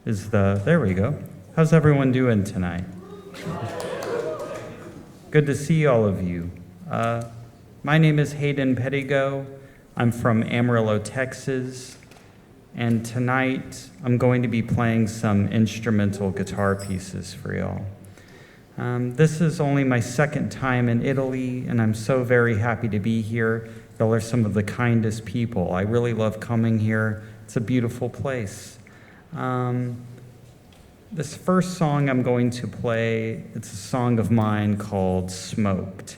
There we go. How's everyone doing tonight? Good to see all of you. My name is Hayden Pedigo. I'm from Amarillo, Texas. And tonight I'm going to be playing some instrumental guitar pieces for y'all. This is only my second time in Italy, and I'm so very happy to be here. Y'all are some of the kindest people. I really love coming here. It's a beautiful place. This first song I'm going to play, it's a song of mine called Smoked.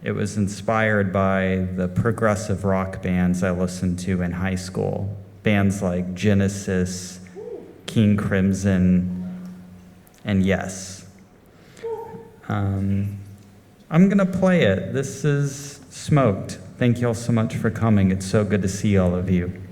It was inspired by the progressive rock bands I listened to in high school. Bands like Genesis, King Crimson, and Yes. I'm gonna play it. This is Smoked. Thank you all so much for coming. It's so good to see all of you.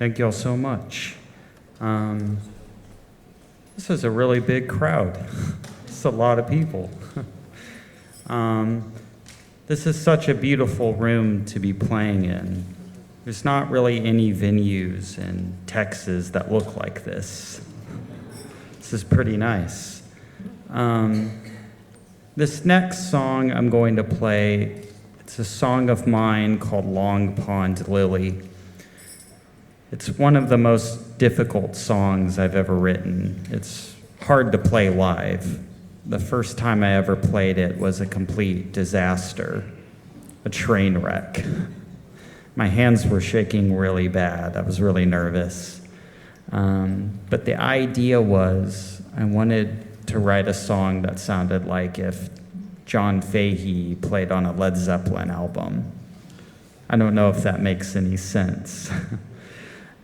Thank y'all so much. This is a really big crowd. It's a lot of people. This is such a beautiful room to be playing in. There's not really any venues in Texas that look like this. This is pretty nice. This next song I'm going to play, it's a song of mine called Long Pond Lily. It's one of the most difficult songs I've ever written. It's hard to play live. The first time I ever played it was a complete disaster, a train wreck. My hands were shaking really bad. I was really nervous. But the idea was I wanted to write a song that sounded like if John Fahey played on a Led Zeppelin album. I don't know if that makes any sense.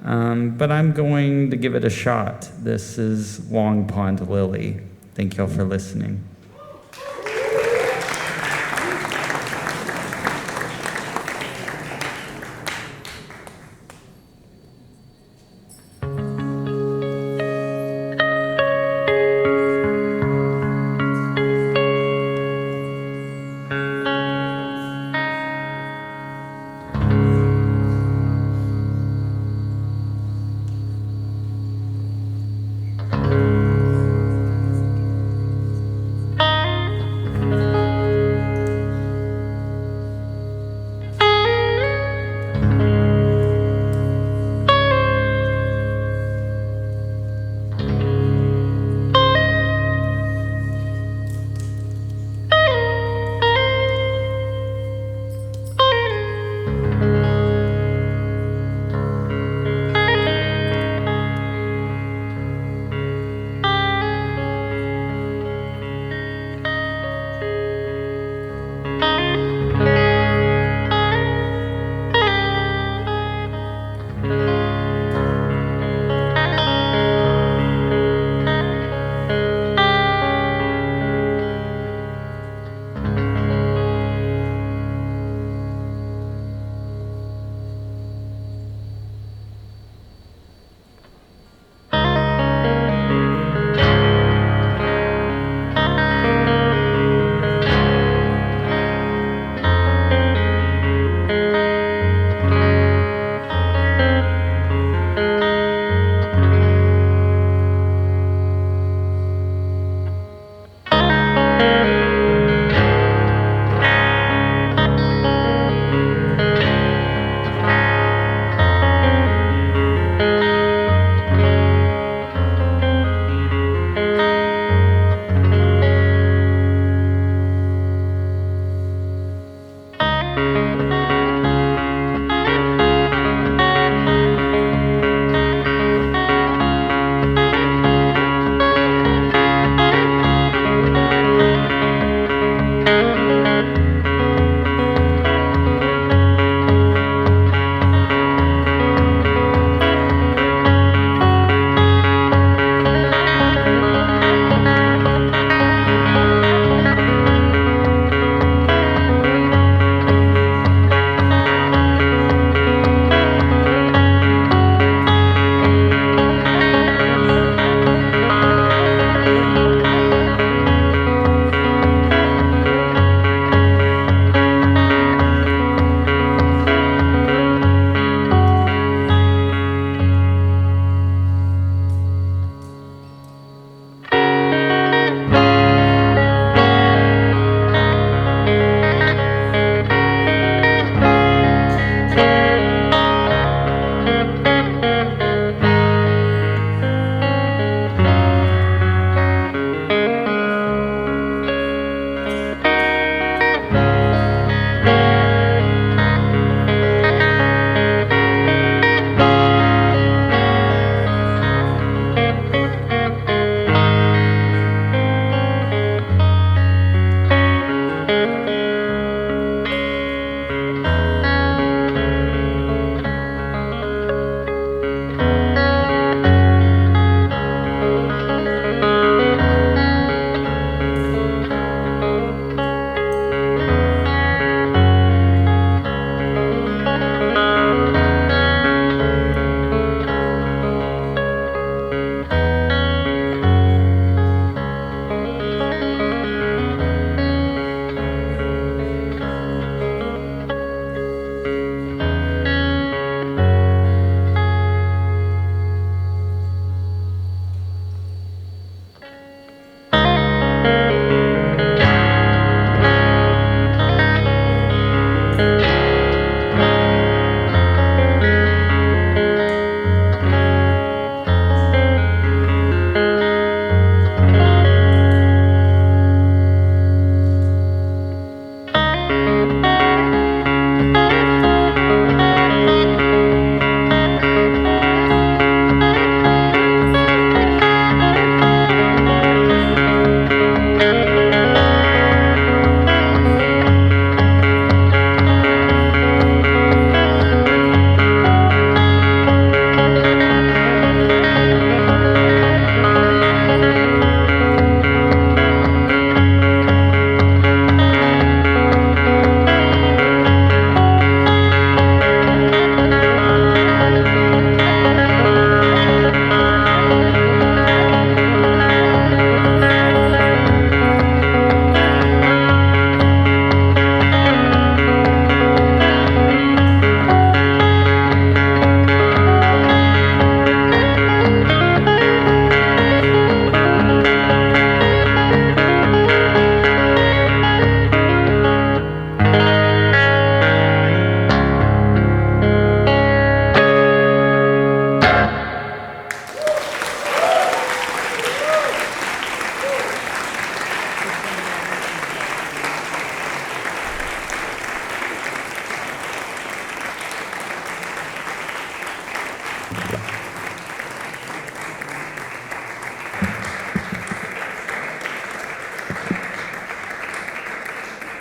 But I'm going to give it a shot. This is Long Pond Lily. Thank y'all for listening.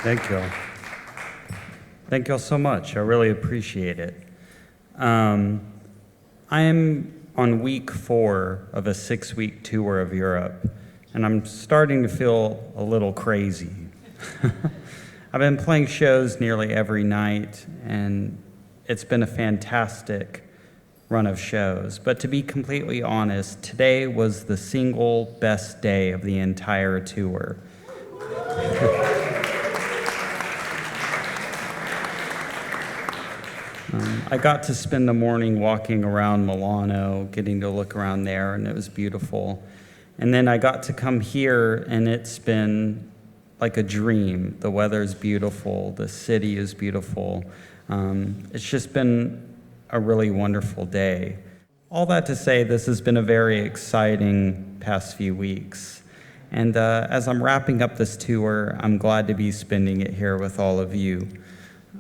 Thank you. Thank you all so much. I really appreciate it. I am on week 4 of a 6-week tour of Europe, and I'm starting to feel a little crazy. I've been playing shows nearly every night, and it's been a fantastic run of shows. But to be completely honest, today was the single best day of the entire tour. I got to spend the morning walking around Milano, getting to look around there, and it was beautiful. And then I got to come here, and it's been like a dream. The weather's beautiful, the city is beautiful. It's just been a really wonderful day. All that to say, this has been a very exciting past few weeks. And as I'm wrapping up this tour, I'm glad to be spending it here with all of you.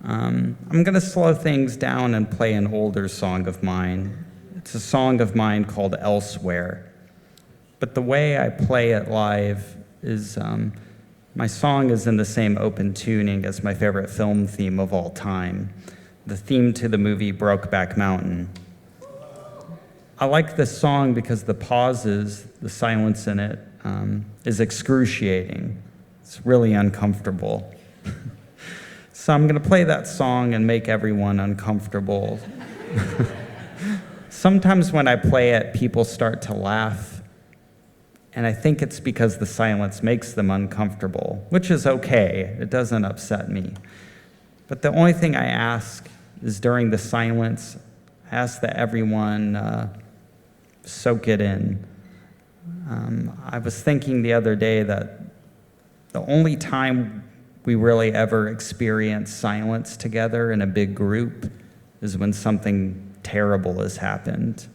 I'm going to slow things down and play an older song of mine. It's a song of mine called Elsewhere. But the way I play it live is my song is in the same open tuning as my favorite film theme of all time, the theme to the movie Brokeback Mountain. I like this song because the pauses, the silence in it, is excruciating. It's really uncomfortable. So I'm going to play that song and make everyone uncomfortable. Sometimes when I play it, people start to laugh, and I think it's because the silence makes them uncomfortable, which is okay. It doesn't upset me. But the only thing I ask is during the silence, I ask that everyone soak it in. I was thinking the other day that the only time we really ever experience silence together in a big group is when something terrible has happened.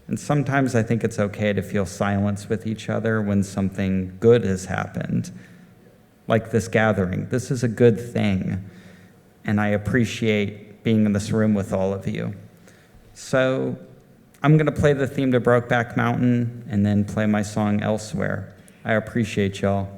And sometimes I think it's okay to feel silence with each other when something good has happened, like this gathering. This is a good thing, and I appreciate being in this room with all of you. So I'm going to play the theme to Brokeback Mountain and then play my song Elsewhere. I appreciate y'all.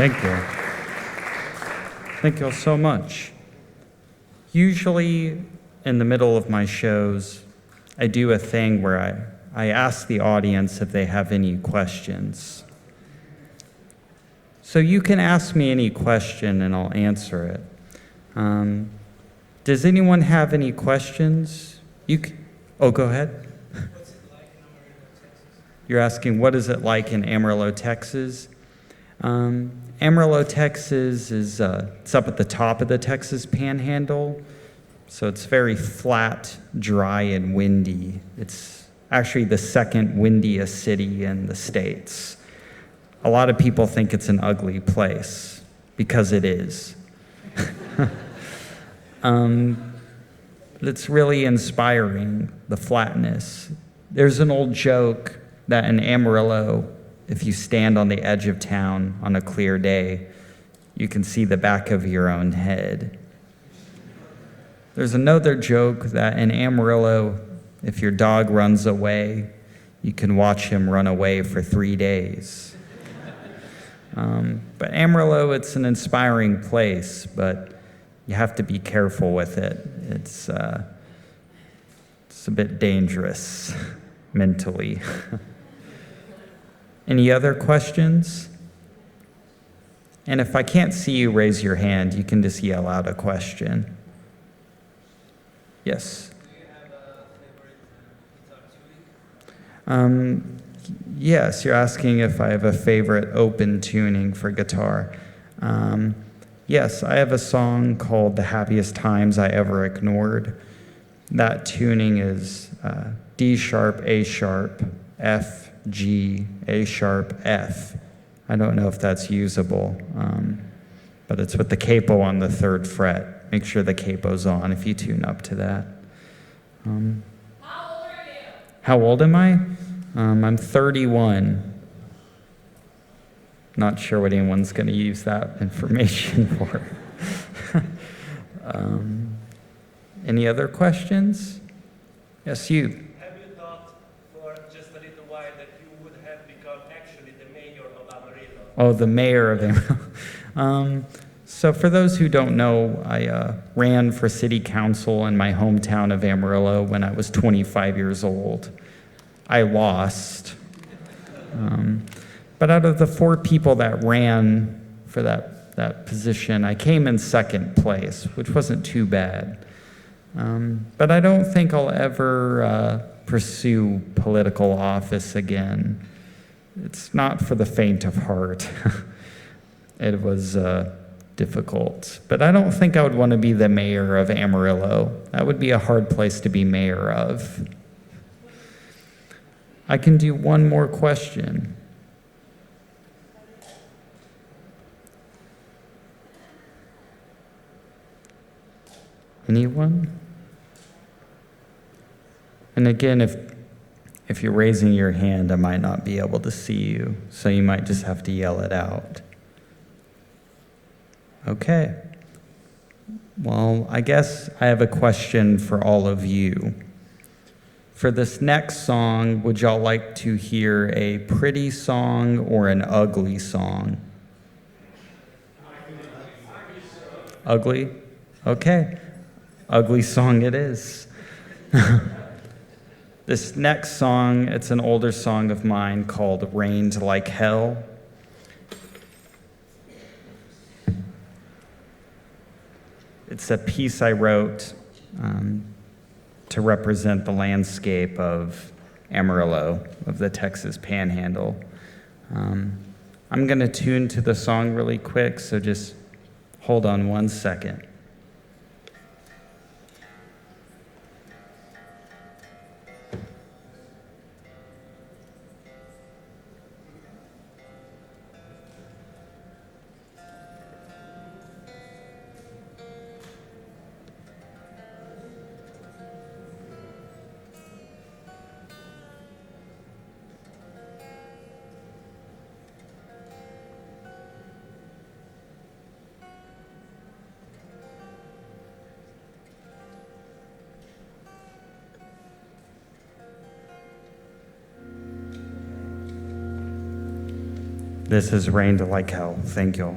Thank you. Thank you all so much. Usually in the middle of my shows, I do a thing where I ask the audience if they have any questions. So you can ask me any question and I'll answer it. Does anyone have any questions? Go ahead. What's it like in Amarillo, Texas? You're asking what is it like in Amarillo, Texas? Amarillo, Texas is it's up at the top of the Texas Panhandle, so it's very flat, dry, and windy. It's actually the second windiest city in the States. A lot of people think it's an ugly place, because it is. It's really inspiring, the flatness. There's an old joke that in Amarillo, if you stand on the edge of town on a clear day, you can see the back of your own head. There's another joke that in Amarillo, if your dog runs away, you can watch him run away for 3 days. But Amarillo, it's an inspiring place, but you have to be careful with it. It's a bit dangerous mentally. Any other questions? And if I can't see you raise your hand, you can just yell out a question. Yes? Do you have a favorite guitar tuning? Yes, you're asking if I have a favorite open tuning for guitar. Yes, I have a song called The Happiest Times I Ever Ignored. That tuning is D sharp, A sharp, F, G, A sharp, F. I don't know if that's usable, but it's with the capo on the 3rd fret. Make sure the capo's on if you tune up to that. How old are you? How old am I? I'm 31. Not sure what anyone's going to use that information for. Any other questions? Yes, you. Have you thought for just a little while that you would have become actually the mayor of Amarillo? Oh, the mayor of Amarillo. So for those who don't know, I ran for city council in my hometown of Amarillo when I was 25 years old. I lost. But out of the 4 people that ran for that position, I came in 2nd place, which wasn't too bad. But I don't think I'll ever pursue political office again. It's not for the faint of heart. It was difficult. But I don't think I would want to be the mayor of Amarillo. That would be a hard place to be mayor of. I can do one more question. Anyone? And again, if you're raising your hand, I might not be able to see you, so you might just have to yell it out. Okay. Well, I guess I have a question for all of you. For this next song, would y'all like to hear a pretty song or an ugly song? Ugly? Okay. Ugly song it is. This next song, it's an older song of mine called Rained Like Hell. It's a piece I wrote to represent the landscape of Amarillo, of the Texas Panhandle. I'm going to tune to the song really quick, so just hold on one second. This has rained like hell. Thank y'all.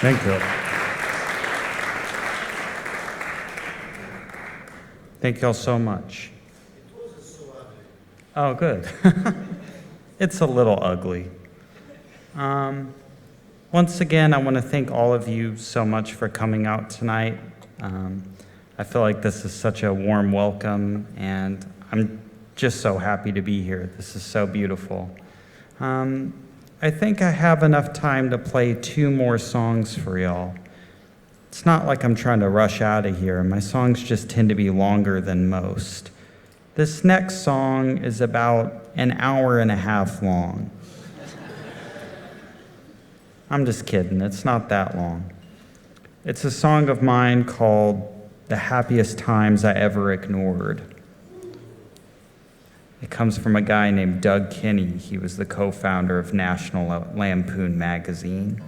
Thank you. Thank y'all so much. Oh, good. It's a little ugly. Once again, I want to thank all of you so much for coming out tonight. I feel like this is such a warm welcome, and I'm just so happy to be here. This is so beautiful. I think I have enough time to play 2 more songs for y'all. It's not like I'm trying to rush out of here. My songs just tend to be longer than most. This next song is about an hour and a half long. I'm just kidding, it's not that long. It's a song of mine called The Happiest Times I Ever Ignored. It comes from a guy named Doug Kinney. He was the co-founder of National Lampoon magazine.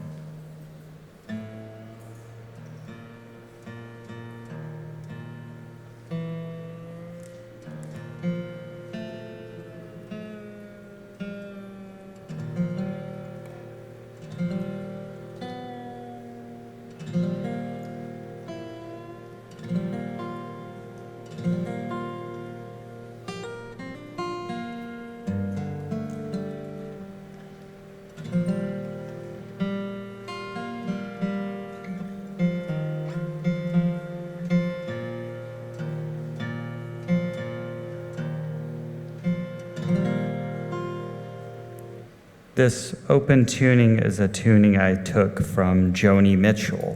This open tuning is a tuning I took from Joni Mitchell.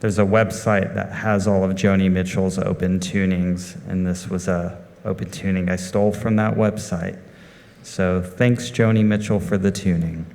There's a website that has all of Joni Mitchell's open tunings, and this was a open tuning I stole from that website. So thanks, Joni Mitchell, for the tuning.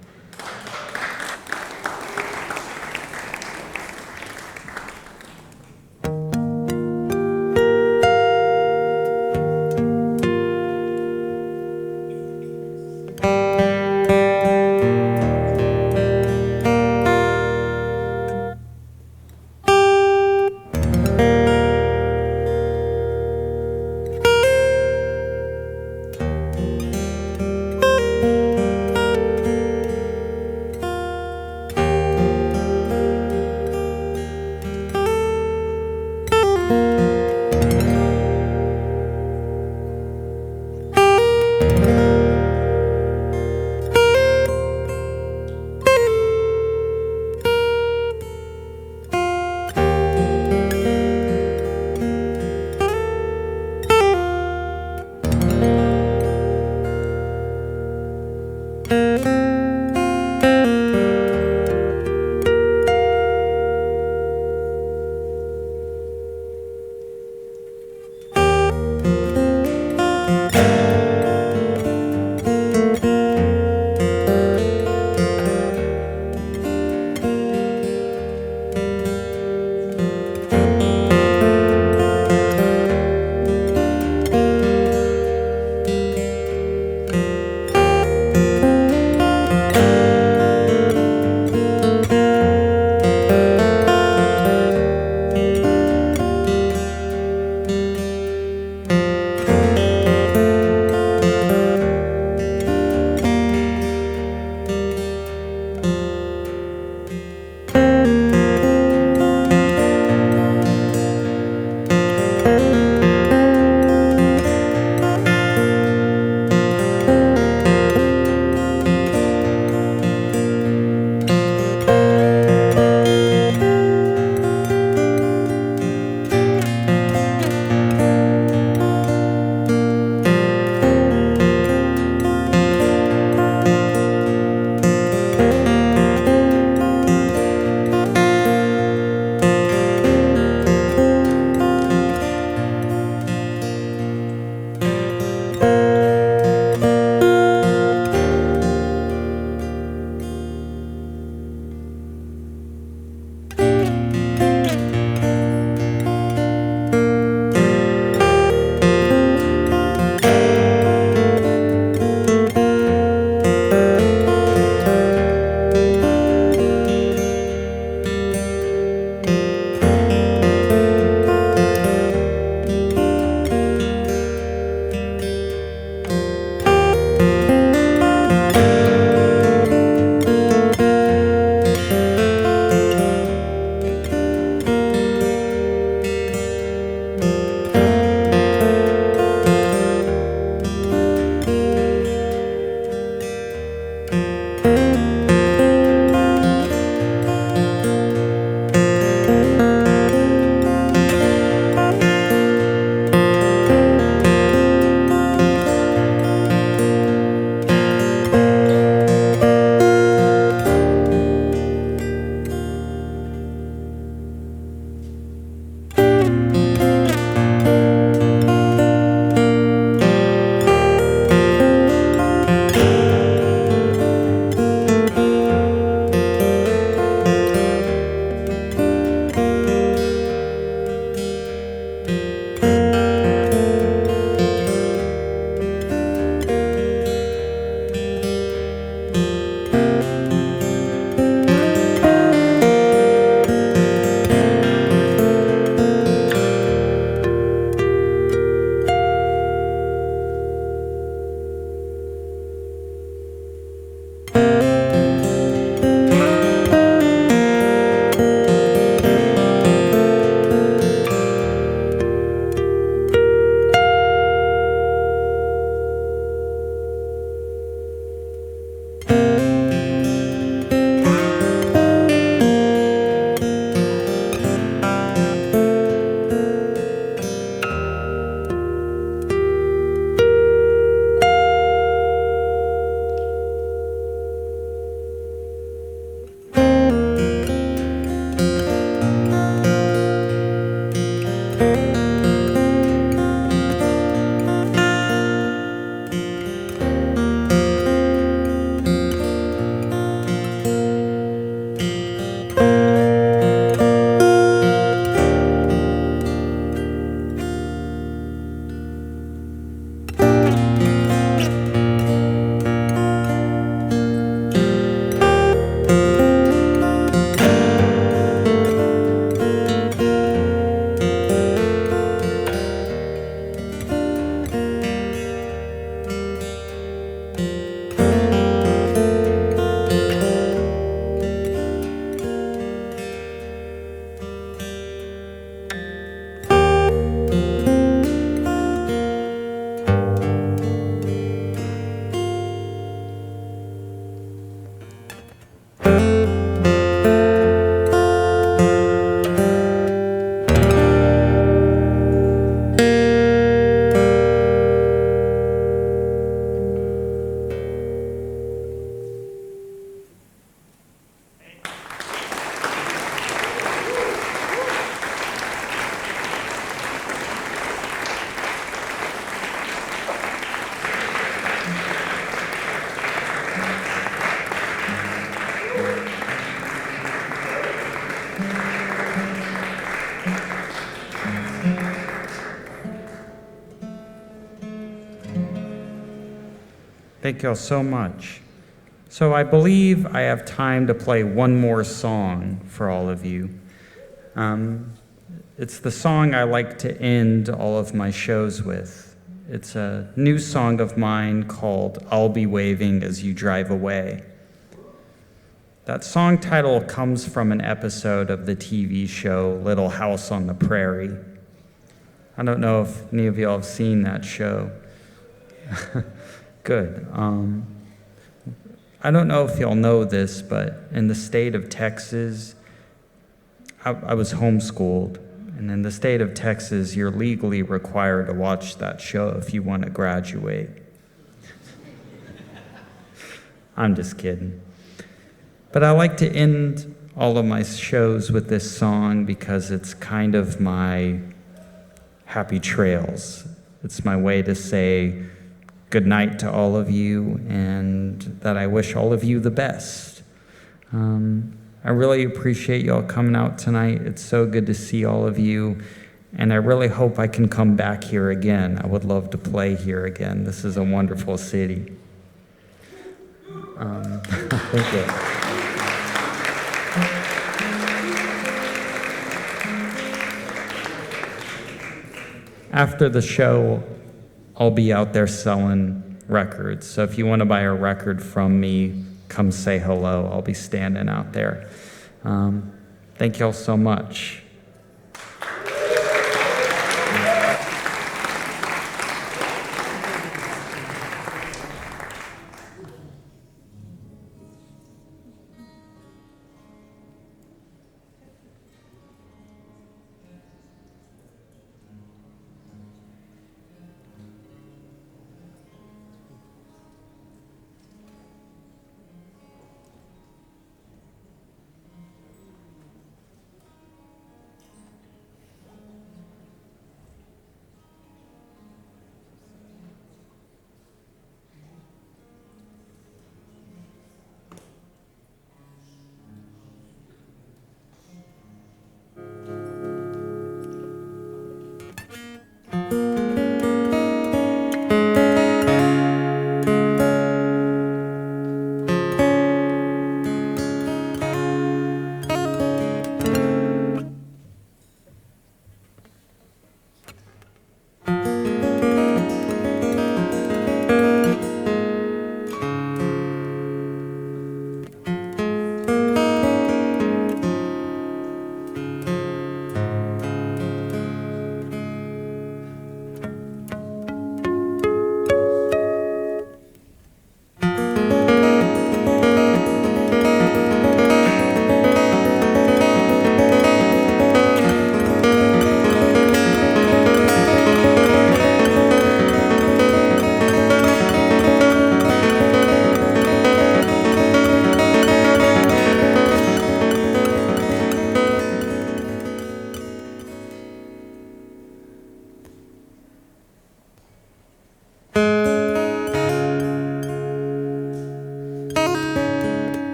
Thank y'all so much. So I believe I have time to play one more song for all of you. It's the song I like to end all of my shows with. It's a new song of mine called I'll Be Waving As You Drive Away. That song title comes from an episode of the TV show Little House on the Prairie. I don't know if any of y'all have seen that show. Good. I don't know if y'all know this, but in the state of Texas, I was homeschooled, and in the state of Texas, you're legally required to watch that show if you want to graduate. I'm just kidding. But I like to end all of my shows with this song because it's kind of my happy trails. It's my way to say good night to all of you and that I wish all of you the best. I really appreciate y'all coming out tonight. It's so good to see all of you, and I really hope I can come back here again. I would love to play here again. This is a wonderful city. Thank you. After the show, I'll be out there selling records. So if you want to buy a record from me, come say hello. I'll be standing out there. Thank y'all so much.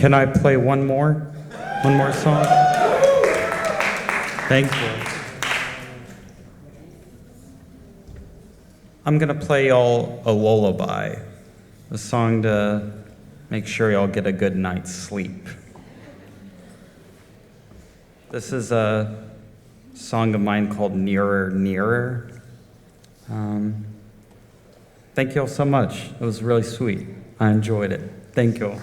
Can I play one more? One more song? Thank you. I'm gonna play y'all a lullaby, a song to make sure y'all get a good night's sleep. This is a song of mine called Nearer, Nearer. Thank y'all so much. It was really sweet. I enjoyed it. Thank y'all.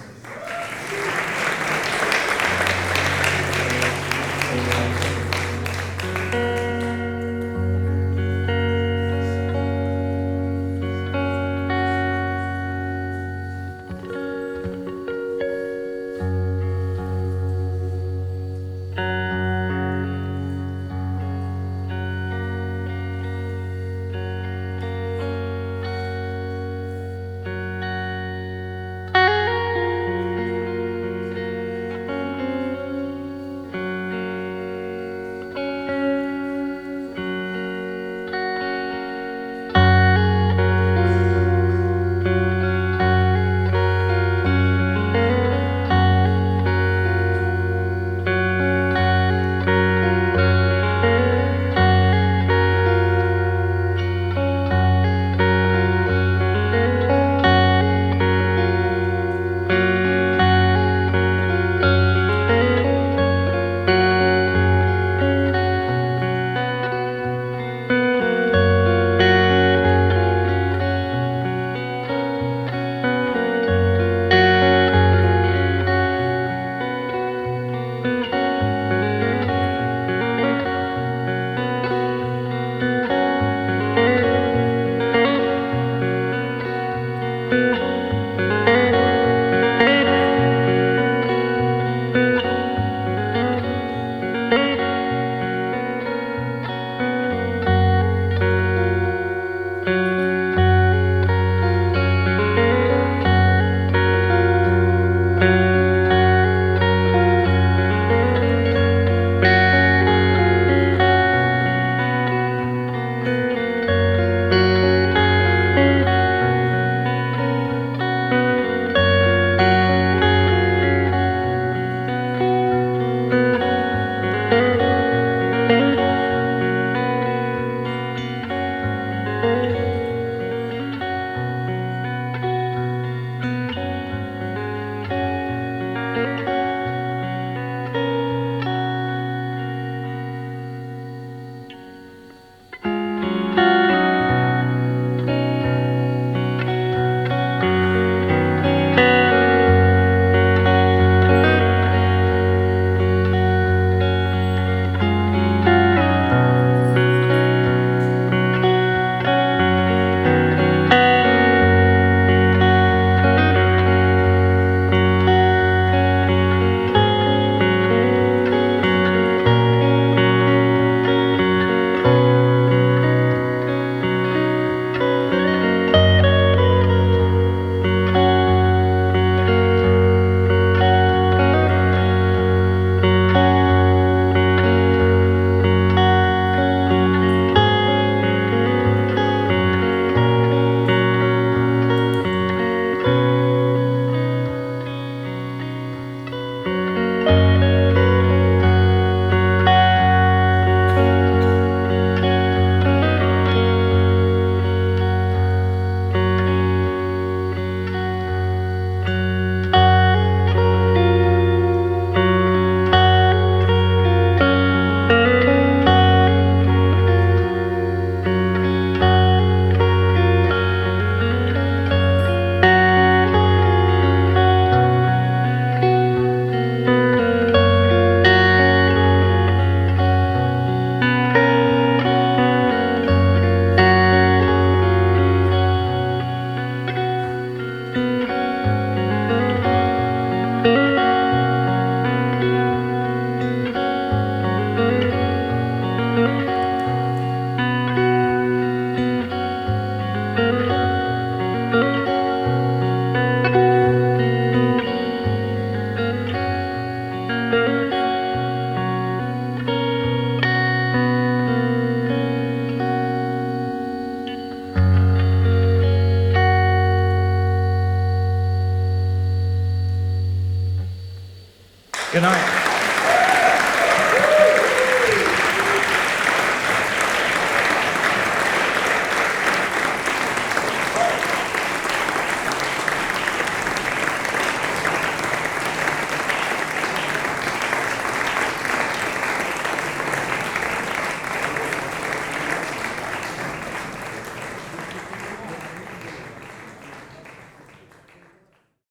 Good night.